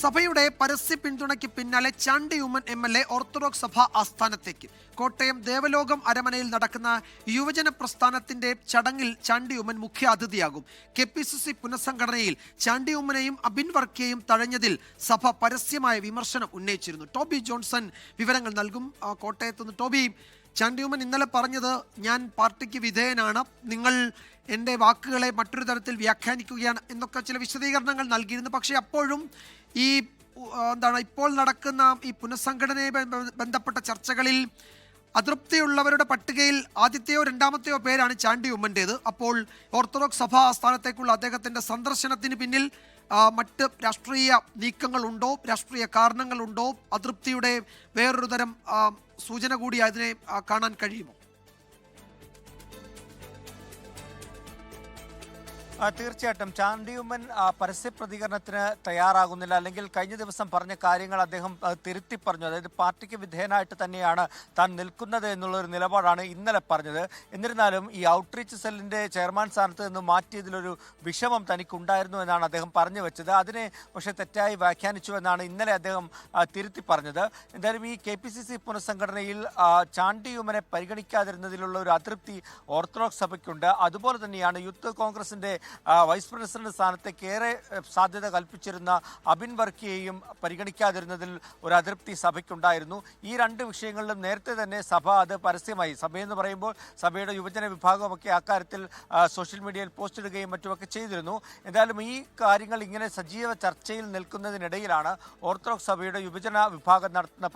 സഭയുടെ പരസ്യ പിന്തുണയ്ക്ക് പിന്നാലെ ചാണ്ടി ഉമ്മൻ MLA ഓർത്തഡോക്സ് സഭ ആസ്ഥാനത്തേക്ക്. കോട്ടയം ദേവലോകം അരമനയിൽ നടക്കുന്ന യുവജന പ്രസ്ഥാനത്തിന്റെ ചടങ്ങിൽ ചാണ്ടി ഉമ്മൻ മുഖ്യ അതിഥിയാകും. KPCC പുനഃസംഘടനയിൽ ചാണ്ടി ഉമ്മനെയും അബിൻ വർക്കിയെയും തഴഞ്ഞതിൽ സഭ പരസ്യമായ വിമർശനം ഉന്നയിച്ചിരുന്നു. ടോബി ജോൺസൺ വിവരങ്ങൾ നൽകും. കോട്ടയത്തുനിന്ന് ടോബി, ചാണ്ടി ഉമ്മൻ ഇന്നലെ പറഞ്ഞത് ഞാൻ പാർട്ടിക്ക് വിധേയനാണ്, നിങ്ങൾ എൻ്റെ വാക്കുകളെ മറ്റൊരു തരത്തിൽ വ്യാഖ്യാനിക്കുകയാണ് എന്നൊക്കെ ചില വിശദീകരണങ്ങൾ നൽകിയിരുന്നു. പക്ഷേ അപ്പോഴും ഈ ഇപ്പോൾ നടക്കുന്ന ഈ പുനഃസംഘടനയെ ബന്ധപ്പെട്ട ചർച്ചകളിൽ അതൃപ്തിയുള്ളവരുടെ പട്ടികയിൽ ആദ്യത്തെയോ രണ്ടാമത്തെയോ പേരാണ് ചാണ്ടി ഉമ്മൻ്റേത്. അപ്പോൾ ഓർത്തഡോക്സ് സഭാ ആസ്ഥാനത്തേക്കുള്ള അദ്ദേഹത്തിൻ്റെ സന്ദർശനത്തിന് പിന്നിൽ മറ്റ് രാഷ്ട്രീയ നീക്കങ്ങളുണ്ടോ, രാഷ്ട്രീയ കാരണങ്ങളുണ്ടോ, അതൃപ്തിയുടെ വേറൊരു തരം സൂചന കൂടി അതിനെ കാണാൻ കഴിയുമോ? തീർച്ചയായിട്ടും ചാണ്ടി ഉമ്മൻ പരസ്യ പ്രതികരണത്തിന് തയ്യാറാകുന്നില്ല. അല്ലെങ്കിൽ കഴിഞ്ഞ ദിവസം പറഞ്ഞ കാര്യങ്ങൾ അദ്ദേഹം തിരുത്തി പറഞ്ഞു. അതായത് പാർട്ടിക്ക് വിധേയനായിട്ട് തന്നെയാണ് താൻ നിൽക്കുന്നത് എന്നുള്ളൊരു നിലപാടാണ് ഇന്നലെ പറഞ്ഞത്. എന്നിരുന്നാലും ഈ ഔട്ട്റീച്ച് സെല്ലിൻ്റെ ചെയർമാൻ സ്ഥാനത്ത് നിന്ന് മാറ്റിയതിലൊരു വിഷമം തനിക്കുണ്ടായിരുന്നു എന്നാണ് അദ്ദേഹം പറഞ്ഞു വെച്ചത്. അതിനെ പക്ഷേ തെറ്റായി വ്യാഖ്യാനിച്ചു എന്നാണ് ഇന്നലെ അദ്ദേഹം തിരുത്തി പറഞ്ഞത്. എന്തായാലും ഈ KPCC പുനഃസംഘടനയിൽ ചാണ്ടി ഉമ്മനെ പരിഗണിക്കാതിരുന്നതിലുള്ള ഒരു അതൃപ്തി ഓർത്തഡോക്സ് സഭയ്ക്കുണ്ട്. അതുപോലെ തന്നെയാണ് യൂത്ത് കോൺഗ്രസിൻ്റെ വൈസ് പ്രസിഡന്റ് സ്ഥാനത്തേക്ക് ഏറെ സാധ്യത കൽപ്പിച്ചിരുന്ന അബിൻ വർക്കിയെയും പരിഗണിക്കാതിരുന്നതിൽ ഒരു അതൃപ്തി സഭയ്ക്കുണ്ടായിരുന്നു. ഈ രണ്ട് വിഷയങ്ങളിലും നേരത്തെ തന്നെ സഭ അത് പരസ്യമായി, സഭയെന്ന് പറയുമ്പോൾ സഭയുടെ യുവജന വിഭാഗമൊക്കെ അക്കാര്യത്തിൽ സോഷ്യൽ മീഡിയയിൽ പോസ്റ്റ് ഇടുകയും മറ്റുമൊക്കെ ചെയ്തിരുന്നു. എന്തായാലും ഈ കാര്യങ്ങൾ ഇങ്ങനെ സജീവ ചർച്ചയിൽ നിൽക്കുന്നതിനിടയിലാണ് ഓർത്തഡോക്സ് സഭയുടെ യുവജന വിഭാഗം നടത്തുന്ന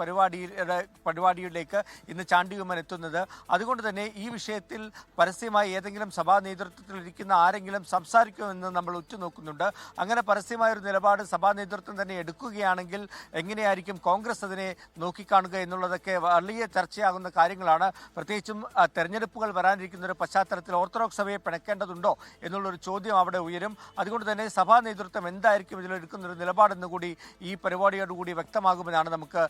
പരിപാടിയിലേക്ക് ഇന്ന് ചാണ്ടി ഉമ്മൻ എത്തുന്നത്. അതുകൊണ്ട് തന്നെ ഈ വിഷയത്തിൽ പരസ്യമായി ഏതെങ്കിലും സഭാ നേതൃത്വത്തിൽ ഇരിക്കുന്ന ആരെങ്കിലും സംസാരിക്കുമെന്ന് നമ്മൾ ഉറ്റുനോക്കുന്നുണ്ട്. അങ്ങനെ പരസ്യമായൊരു നിലപാട് സഭാ നേതൃത്വം തന്നെ എടുക്കുകയാണെങ്കിൽ എങ്ങനെയായിരിക്കും കോൺഗ്രസ് അതിനെ നോക്കിക്കാണുക എന്നുള്ളതൊക്കെ വലിയ ചർച്ചയാകുന്ന കാര്യങ്ങളാണ്. പ്രത്യേകിച്ചും തെരഞ്ഞെടുപ്പുകൾ വരാനിരിക്കുന്ന ഒരു പശ്ചാത്തലത്തിൽ ഓർത്തഡോക്സ് സഭയെ പിണക്കേണ്ടതുണ്ടോ എന്നുള്ളൊരു ചോദ്യം അവിടെ ഉയരും. അതുകൊണ്ട് തന്നെ സഭാ നേതൃത്വം എന്തായിരിക്കും ഇതിലെടുക്കുന്നൊരു നിലപാടെന്ന് കൂടി ഈ പരിപാടിയോടുകൂടി വ്യക്തമാകുമെന്നാണ് നമുക്ക്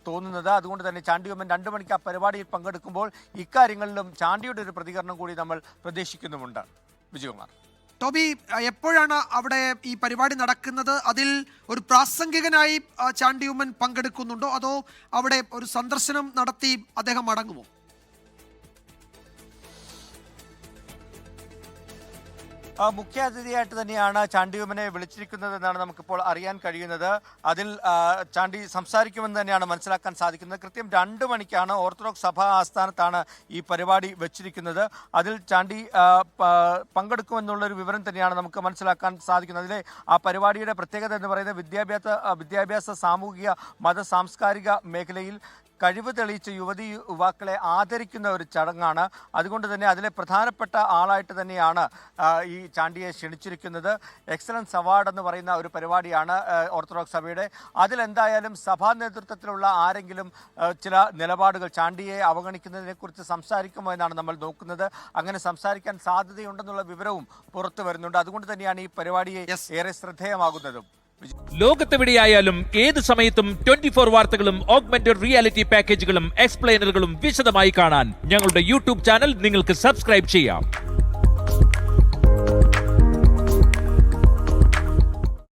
തോന്നുന്നത്. അതുകൊണ്ട് തന്നെ ചാണ്ടി ഉമ്മൻ 2 മണിക്ക് ആ പരിപാടിയിൽ പങ്കെടുക്കുമ്പോൾ ഇക്കാര്യങ്ങളിലും ചാണ്ടിയുടെ ഒരു പ്രതികരണം കൂടി നമ്മൾ പ്രതീക്ഷിക്കുന്നുമുണ്ട്. വിജയകുമാർ. ടോബി, എപ്പോഴാണ് അവിടെ ഈ പരിപാടി നടക്കുന്നത്? അതിൽ ഒരു പ്രാസംഗികനായി ചാണ്ടി ഉമ്മൻ പങ്കെടുക്കുന്നുണ്ടോ, അതോ അവിടെ ഒരു സന്ദർശനം നടത്തി അദ്ദേഹം മടങ്ങുമോ? മുഖ്യ അതിഥിയായിട്ട് തന്നെയാണ് ചാണ്ടി ഉമ്മനെ വിളിച്ചിരിക്കുന്നത് എന്നാണ് നമുക്കിപ്പോൾ അറിയാൻ കഴിയുന്നത്. അതിൽ ചാണ്ടി സംസാരിക്കുമെന്ന് തന്നെയാണ് മനസ്സിലാക്കാൻ സാധിക്കുന്നത്. കൃത്യം 2 മണിക്കാണ് ഓർത്തഡോക്സ് സഭാ ആസ്ഥാനത്താണ് ഈ പരിപാടി വെച്ചിരിക്കുന്നത്. അതിൽ ചാണ്ടി പങ്കെടുക്കുമെന്നുള്ളൊരു വിവരം തന്നെയാണ് നമുക്ക് മനസ്സിലാക്കാൻ സാധിക്കുന്നത്. അതിലെ ആ പരിപാടിയുടെ പ്രത്യേകത എന്ന് പറയുന്നത് വിദ്യാഭ്യാസ സാമൂഹിക മത സാംസ്കാരിക മേഖലയിൽ കഴിവ് തെളിയിച്ച യുവാക്കളെ ആദരിക്കുന്ന ഒരു ചടങ്ങാണ്. അതുകൊണ്ട് തന്നെ അതിലെ പ്രധാനപ്പെട്ട ആളായിട്ട് തന്നെയാണ് ഈ ചാണ്ടിയെ ക്ഷണിച്ചിരിക്കുന്നത്. എക്സലൻസ് അവാർഡ് എന്ന് പറയുന്ന ഒരു പരിപാടിയാണ് ഓർത്തഡോക്സ് സഭയുടെ. അതിലെന്തായാലും സഭാ നേതൃത്വത്തിലുള്ള ആരെങ്കിലും ചില നിലപാടുകൾ ചാണ്ടിയെ അവഗണിക്കുന്നതിനെക്കുറിച്ച് സംസാരിക്കുമോ എന്നാണ് നമ്മൾ നോക്കുന്നത്. അങ്ങനെ സംസാരിക്കാൻ സാധ്യതയുണ്ടെന്നുള്ള വിവരവും പുറത്തു വരുന്നുണ്ട്. അതുകൊണ്ട് തന്നെയാണ് ഈ പരിപാടിയെ ഏറെ ശ്രദ്ധേയമാകുന്നതും. ലോകത്തെവിടെയായാലും ഏത് സമയത്തും 24 വാർത്തകളും ഓഗ്മെന്റഡ് റിയാലിറ്റി പാക്കേജുകളും എക്സ്പ്ലെയിനറുകളും വിശദമായി കാണാൻ ഞങ്ങളുടെ YouTube ചാനൽ നിങ്ങൾക്ക് സബ്സ്ക്രൈബ് ചെയ്യാം.